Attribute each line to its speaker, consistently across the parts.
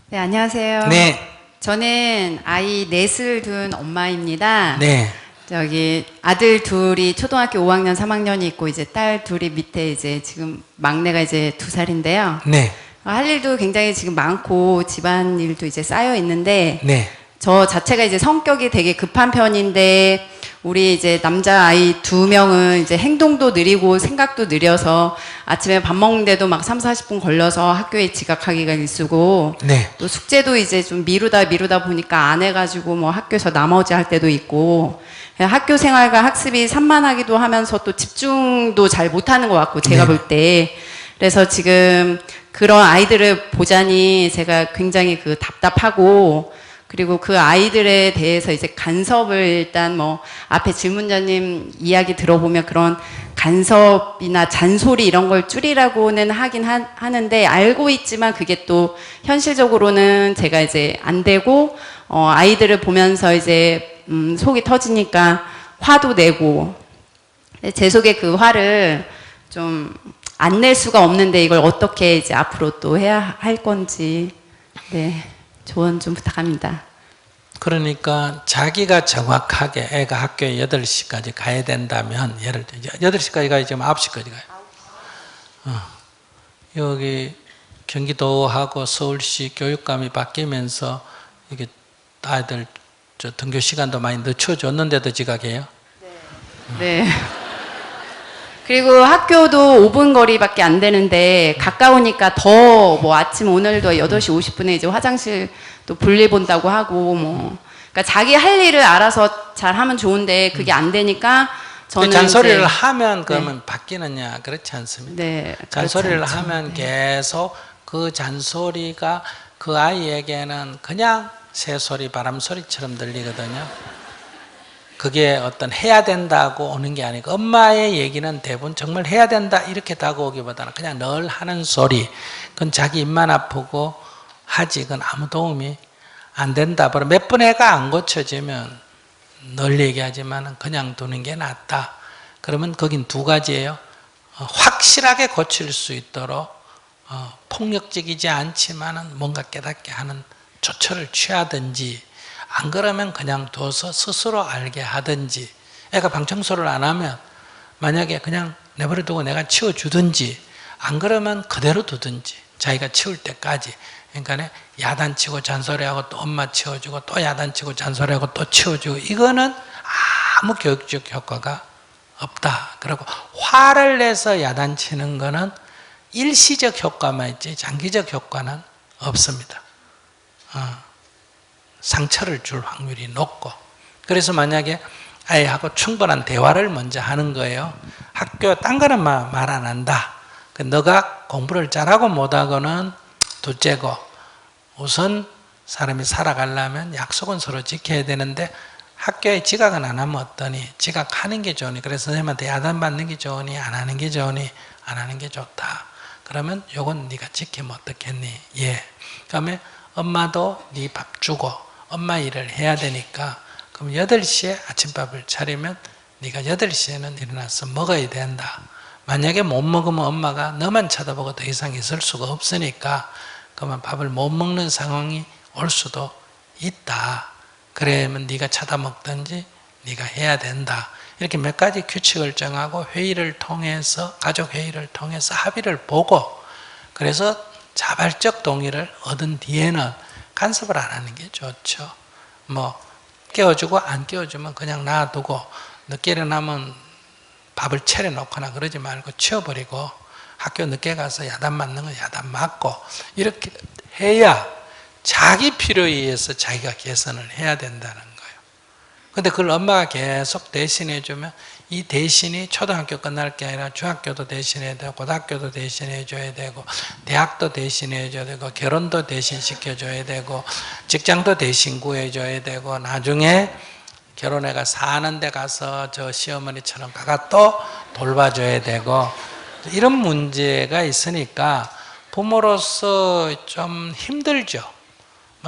Speaker 1: 네, 안녕하세요.
Speaker 2: 네,
Speaker 1: 저는 아이 넷을 둔 엄마입니다.
Speaker 2: 네,
Speaker 1: 저기 아들 둘이 초등학교 5학년, 3학년이 있고 이제 딸 둘이 밑에 이제 지금 막내가 이제 2살인데요.
Speaker 2: 네,
Speaker 1: 할 일도 굉장히 지금 많고 집안 일도 이제 쌓여 있는데
Speaker 2: 네,
Speaker 1: 저 자체가 이제 성격이 되게 급한 편인데 우리 이제 남자 아이 2명은 이제 행동도 느리고 생각도 느려서 아침에 밥 먹는데도 막 3, 40분 걸려서 학교에 지각하기가 일쑤고
Speaker 2: 네,
Speaker 1: 또 숙제도 이제 좀 미루다 보니까 안 해가지고 뭐 학교에서 나머지 할 때도 있고 학교 생활과 학습이 산만하기도 하면서 또 집중도 잘 못하는 것 같고 제가
Speaker 2: 네.
Speaker 1: 볼 때 그래서 지금 그런 아이들을 보자니 제가 굉장히 그 답답하고 그리고 그 아이들에 대해서 이제 간섭을 일단 뭐 앞에 질문자님 이야기 들어보면 그런 간섭이나 잔소리 이런 걸 줄이라고는 하긴 하는데 알고 있지만 그게 또 현실적으로는 제가 이제 안 되고 아이들을 보면서 이제 속이 터지니까 화도 내고 제 속에 그 화를 좀 안 낼 수가 없는데 이걸 어떻게 이제 앞으로 또 해야 할 건지 네. 조언 좀 부탁합니다.
Speaker 2: 그러니까 자기가 정확하게 애가 학교에 8시까지 가야 된다면 예를 들어 8시까지 가야 지금 9시까지 가요. 여기 경기도하고 서울시 교육감이 바뀌면서 이게 아이들 등교 시간도 많이 늦춰줬는데도 지각해요?
Speaker 1: 네. 그리고 학교도 5분 거리밖에 안 되는데 가까우니까 더 뭐 아침 오늘도 8시 50분에 이제 화장실 또 볼일 본다고 하고 뭐 그러니까 자기 할 일을 알아서 잘 하면 좋은데 그게 안 되니까 저는
Speaker 2: 잔소리를
Speaker 1: 이제
Speaker 2: 하면 그러면 바뀌느냐? 그렇지 않습니다.
Speaker 1: 네,
Speaker 2: 잔소리를
Speaker 1: 그렇지 않죠.
Speaker 2: 하면
Speaker 1: 네.
Speaker 2: 계속 그 잔소리가 그 아이에게는 그냥 새소리, 바람소리처럼 들리거든요. 그게 어떤 해야 된다고 오는 게 아니고 엄마의 얘기는 대부분 정말 해야 된다 이렇게 다가오기보다는 그냥 늘 하는 소리. 그건 자기 입만 아프고 하지 그건 아무 도움이 안 된다. 몇 번 애가 안 고쳐지면 늘 얘기하지만 그냥 두는 게 낫다. 그러면 거긴 2가지예요. 확실하게 고칠 수 있도록 폭력적이지 않지만 뭔가 깨닫게 하는 조처를 취하든지 안 그러면 그냥 둬서 스스로 알게 하든지 애가 방청소를 안 하면 만약에 그냥 내버려 두고 내가 치워주든지 안 그러면 그대로 두든지 자기가 치울 때까지 그러니까 야단치고 잔소리하고 또 엄마 치워주고 또 야단치고 잔소리하고 또 치워주고 이거는 아무 교육적 효과가 없다. 그리고 화를 내서 야단치는 거는 일시적 효과만 있지 장기적 효과는 없습니다. 상처를 줄 확률이 높고 그래서 만약에 아이하고 충분한 대화를 먼저 하는 거예요. 학교 딴 거는 말 안 한다. 너가 공부를 잘하고 못하고는 둘째고 우선 사람이 살아가려면 약속은 서로 지켜야 되는데 학교에 지각은 안 하면 어떠니? 지각하는 게 좋으니 그래서 선생님한테 야단받는 게 좋으니 안 하는 게 좋으니 안 하는 게 좋다. 그러면 요건 네가 지키면 어떻겠니? 예. 그다음에 엄마도 네 밥 주고 엄마 일을 해야 되니까 그럼 8시에 아침밥을 차리면 네가 8시에는 일어나서 먹어야 된다. 만약에 못 먹으면 엄마가 너만 쳐다보고 더 이상 있을 수가 없으니까 그러면 밥을 못 먹는 상황이 올 수도 있다. 그러면 네가 쳐다먹든지 네가 해야 된다. 이렇게 몇 가지 규칙을 정하고 회의를 통해서 가족 회의를 통해서 합의를 보고 그래서 자발적 동의를 얻은 뒤에는 간섭을 안 하는 게 좋죠. 뭐 깨워주고 안 깨워주면 그냥 놔두고 늦게 일어나면 밥을 차려놓거나 그러지 말고 치워버리고 학교 늦게 가서 야단 맞는 건 야단 맞고 이렇게 해야 자기 필요에 의해서 자기가 개선을 해야 된다는 거예요. 근데 그걸 엄마가 계속 대신해 주면 이 대신이 초등학교 끝날 게 아니라 중학교도 대신해야 되고 고등학교도 대신해 줘야 되고 대학도 대신해 줘야 되고 결혼도 대신 시켜줘야 되고 직장도 대신 구해줘야 되고 나중에 결혼해가 사는 데 가서 저 시어머니처럼 가가 또 돌봐줘야 되고 이런 문제가 있으니까 부모로서 좀 힘들죠.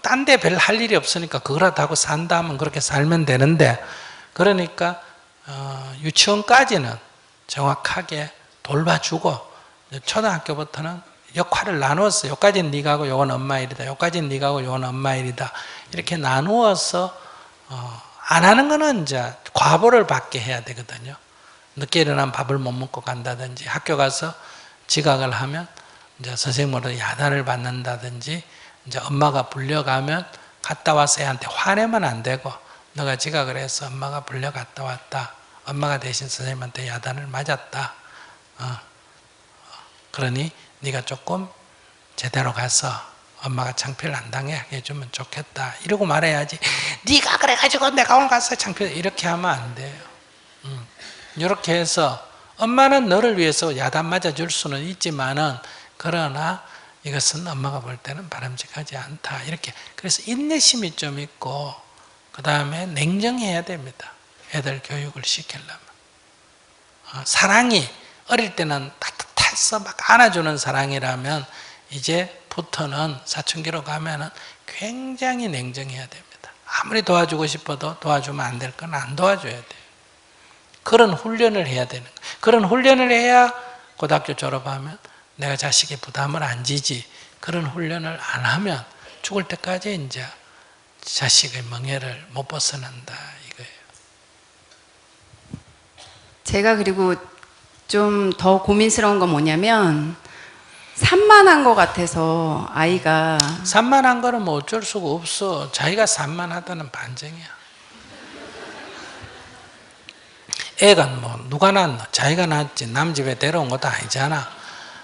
Speaker 2: 딴 데 별 할 일이 없으니까 그거라도 하고 산다 하면 그렇게 살면 되는데 그러니까 유치원까지는 정확하게 돌봐주고 초등학교부터는 역할을 나누었어. 요까지는 네가 하고 요건 엄마 일이다. 요까지는 네가 하고 요건 엄마 일이다. 이렇게 나누어서 안 하는 거는 이제 과보를 받게 해야 되거든요. 늦게 일어나면 밥을 못 먹고 간다든지, 학교 가서 지각을 하면 이제 선생님으로 야단을 받는다든지, 이제 엄마가 불려가면 갔다 와서 애한테 화내면 안 되고, 너가 지각을 해서 엄마가 불려 갔다 왔다. 엄마가 대신 선생님한테 야단을 맞았다. 그러니 네가 조금 제대로 가서 엄마가 창피를 안 당해 해주면 좋겠다. 이러고 말해야지. 네가 그래가지고 내가 오늘 가서 창피, 이렇게 하면 안 돼요. 이렇게 해서 엄마는 너를 위해서 야단 맞아줄 수는 있지만은, 그러나 이것은 엄마가 볼 때는 바람직하지 않다. 이렇게. 그래서 인내심이 좀 있고, 그 다음에 냉정해야 됩니다. 애들 교육을 시키려면. 사랑이 어릴 때는 따뜻해서 막 안아주는 사랑이라면, 이제부터는 사춘기로 가면은 굉장히 냉정해야 됩니다. 아무리 도와주고 싶어도 도와주면 안 될 건 안 도와줘야 돼요. 그런 훈련을 해야 되는 거예요. 그런 훈련을 해야 고등학교 졸업하면 내가 자식의 부담을 안 지지. 그런 훈련을 안 하면 죽을 때까지 이제 자식의 멍에를 못 벗어난다 이거예요.
Speaker 1: 제가 그리고 좀 더 고민스러운 건 뭐냐면, 산만한 것 같아서 아이가.
Speaker 2: 산만한 거는 뭐 어쩔 수가 없어. 자기가 산만하다는 반증이야. 애가 뭐 누가 낳았나? 자기가 낳았지. 남 집에 데려온 것도 아니잖아.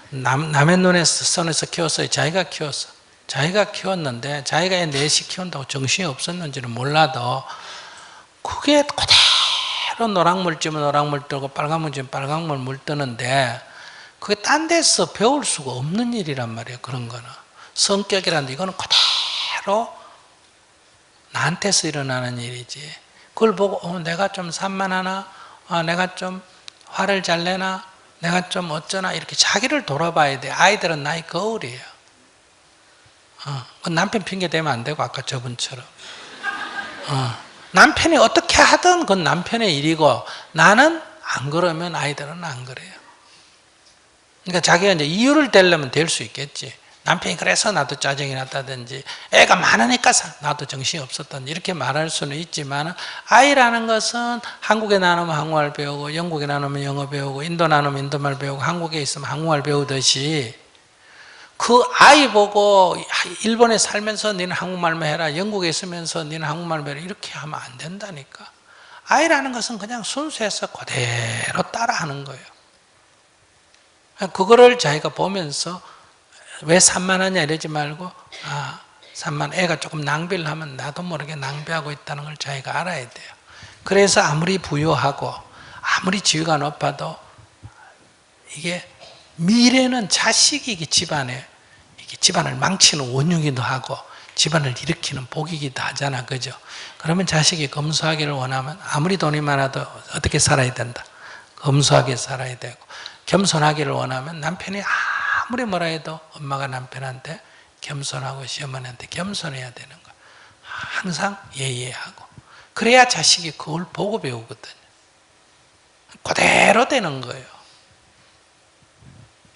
Speaker 2: 남의 눈에 선에서 키웠어요. 자기가 키웠어. 자기가 키웠는데, 자기가 애 넷이 키운다고 정신이 없었는지는 몰라도 그게 그대로 노랑물 찌면 노랑물 뜨고 빨간물 찌면 빨간물 물 뜨는데, 그게 딴 데서 배울 수가 없는 일이란 말이에요. 그런 거는 성격이란데, 이거는 그대로 나한테서 일어나는 일이지. 그걸 보고 내가 좀 산만하나? 내가 좀 화를 잘 내나? 내가 좀 어쩌나? 이렇게 자기를 돌아봐야 돼. 아이들은 나의 거울이에요. 남편 핑계 대면 안 되고, 아까 저분처럼 남편이 어떻게 하든 그건 남편의 일이고, 나는 안 그러면 아이들은 안 그래요. 그러니까 자기가 이제 이유를 대려면 될 수 있겠지. 남편이 그래서 나도 짜증이 났다든지, 애가 많으니까 나도 정신이 없었다든지, 이렇게 말할 수는 있지만, 아이라는 것은 한국에 나누면 한국말 배우고, 영국에 나누면 영어 배우고, 인도 나누면 인도말 배우고, 한국에 있으면 한국말 배우듯이, 그 아이 보고 일본에 살면서 너는 한국말만 해라, 영국에 있으면서 너는 한국말만 해라, 이렇게 하면 안 된다니까. 아이라는 것은 그냥 순수해서 그대로 따라하는 거예요. 그거를 자기가 보면서 왜 산만하냐 이러지 말고, 애가 조금 낭비를 하면 나도 모르게 낭비하고 있다는 걸 자기가 알아야 돼요. 그래서 아무리 부유하고 아무리 지위가 높아도 이게 미래는 자식이 집안을 망치는 원흉이기도 하고 집안을 일으키는 복이기도 하잖아. 그죠? 그러면 자식이 검소하기를 원하면 아무리 돈이 많아도 어떻게 살아야 된다? 검소하게 살아야 되고, 겸손하기를 원하면 남편이 아무리 뭐라 해도 엄마가 남편한테 겸손하고 시어머니한테 겸손해야 되는 거야. 항상 예의하고. 그래야 자식이 그걸 보고 배우거든요. 그대로 되는 거예요.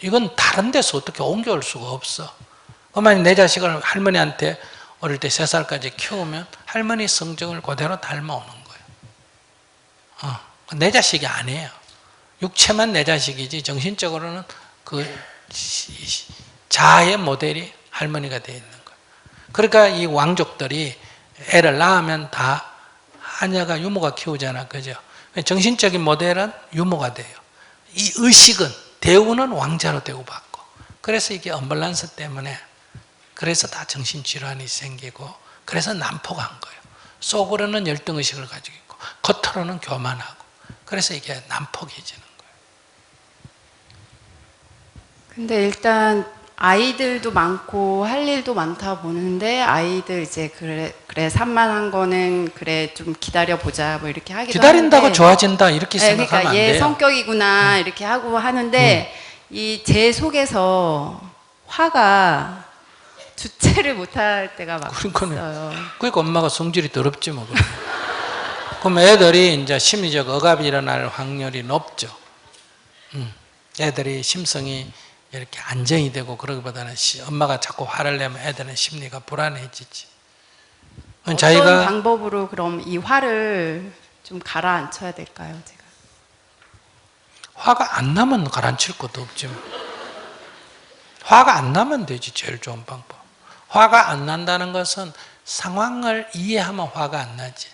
Speaker 2: 이건 다른 데서 어떻게 옮겨올 수가 없어. 만약 내 자식을 할머니한테 어릴 때 3살까지 키우면 할머니 성정을 그대로 닮아오는 거예요. 내 자식이 아니에요. 육체만 내 자식이지 정신적으로는 그 자아의 모델이 할머니가 되어 있는 거예요. 그러니까 이 왕족들이 애를 낳으면 다 하녀가 유모가 키우잖아. 그죠? 정신적인 모델은 유모가 돼요. 이 의식은, 대우는 왕자로 대우받고, 그래서 이게 언밸런스 때문에, 그래서 다 정신질환이 생기고, 그래서 난폭한 거예요. 속으로는 열등의식을 가지고 있고 겉으로는 교만하고, 그래서 이게 난폭해지는 거예요.
Speaker 1: 근데 일단 아이들도 많고 할 일도 많다 보는데, 아이들 이제 그래 산만한 거는 그래 좀 기다려 보자 뭐 이렇게 하기도
Speaker 2: 기다린다고
Speaker 1: 하는데,
Speaker 2: 좋아진다 이렇게
Speaker 1: 네,
Speaker 2: 생각하면
Speaker 1: 그러니까
Speaker 2: 안
Speaker 1: 얘
Speaker 2: 돼요.
Speaker 1: 성격이구나 이렇게 하고 하는데, 이 제 속에서 화가 주체를 못할 때가 막 있어요.
Speaker 2: 그러니까 엄마가 성질이 더럽지 뭐. 그럼 애들이 이제 심리적 억압이 일어날 확률이 높죠. 애들이 심성이 이렇게 안정이 되고 그러기보다는 엄마가 자꾸 화를 내면 애들은 심리가 불안해지지.
Speaker 1: 어떤
Speaker 2: 자기가
Speaker 1: 방법으로 그럼 이 화를 좀 가라앉혀야 될까요, 제가?
Speaker 2: 화가 안 나면 가라앉힐 것도 없지. 화가 안 나면 되지, 제일 좋은 방법. 화가 안 난다는 것은 상황을 이해하면 화가 안 나지.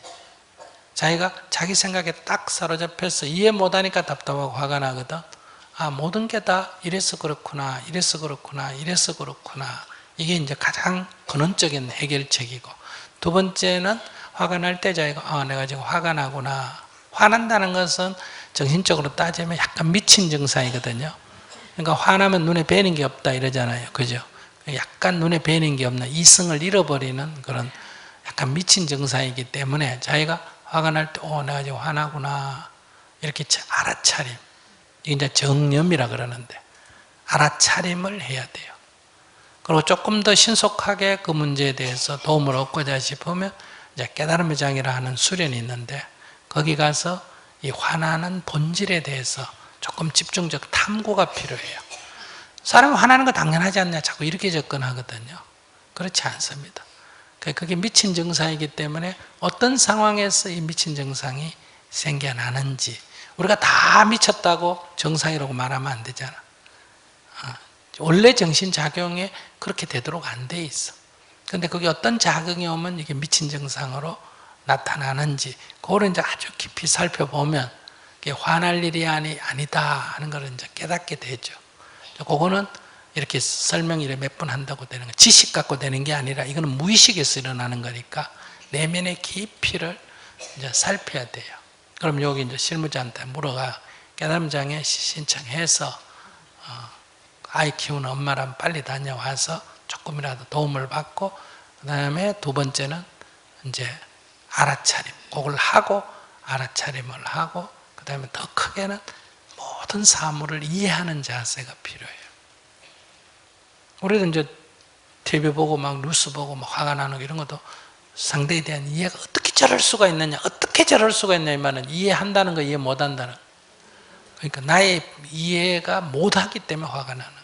Speaker 2: 자기가 자기 생각에 딱 사로잡혀서 이해 못하니까 답답하고 화가 나거든. 아, 모든 게 다 이래서 그렇구나, 이래서 그렇구나, 이래서 그렇구나. 이게 이제 가장 근원적인 해결책이고, 두 번째는 화가 날 때 자기가 아, 내가 지금 화가 나구나. 화난다는 것은 정신적으로 따지면 약간 미친 증상이거든요. 그러니까 화나면 눈에 뵈는 게 없다 이러잖아요. 그죠? 약간 눈에 뵈는 게 없는 이성을 잃어버리는 그런 약간 미친 증상이기 때문에 자기가 화가 날 때 내가 지금 화나구나. 이렇게 알아차림. 이게 이제 정념이라 그러는데 알아차림을 해야 돼요. 그리고 조금 더 신속하게 그 문제에 대해서 도움을 얻고자 싶으면 이제 깨달음의 장이라 하는 수련이 있는데 거기 가서 이 화나는 본질에 대해서 조금 집중적 탐구가 필요해요. 사람이 화나는 거 당연하지 않냐 자꾸 이렇게 접근하거든요. 그렇지 않습니다. 그게 미친 증상이기 때문에 어떤 상황에서 이 미친 증상이 생겨나는지 우리가 다 미쳤다고 정상이라고 말하면 안 되잖아. 원래 정신작용에 그렇게 되도록 안 돼 있어. 근데 그게 어떤 작용이 오면 이게 미친 증상으로 나타나는지 그거를 이제 아주 깊이 살펴보면 이게 화날 일이 아니다 하는 걸 이제 깨닫게 되죠. 그거는 이렇게 설명을 몇 번 한다고 되는 거, 지식 갖고 되는 게 아니라 이거는 무의식에서 일어나는 거니까 내면의 깊이를 이제 살펴야 돼요. 그럼 여기 이제 실무자한테 물어가 깨달음장애 신청해서 아이 키우는 엄마랑 빨리 다녀와서 조금이라도 도움을 받고 그 다음에 두 번째는 이제 알아차림, 그걸 하고 알아차림을 하고 그 다음에 더 크게는 모든 사물을 이해하는 자세가 필요해요. 우리도 이제 TV 보고 막 뉴스 보고 막 화가 나는 이런 것도 상대에 대한 이해가 어떻게 저럴 수가 있느냐, 어떻게 저럴 수가 있냐 이 말은 이해한다는 거 이해 못한다는 거. 그러니까 나의 이해가 못하기 때문에 화가 나는 거예요.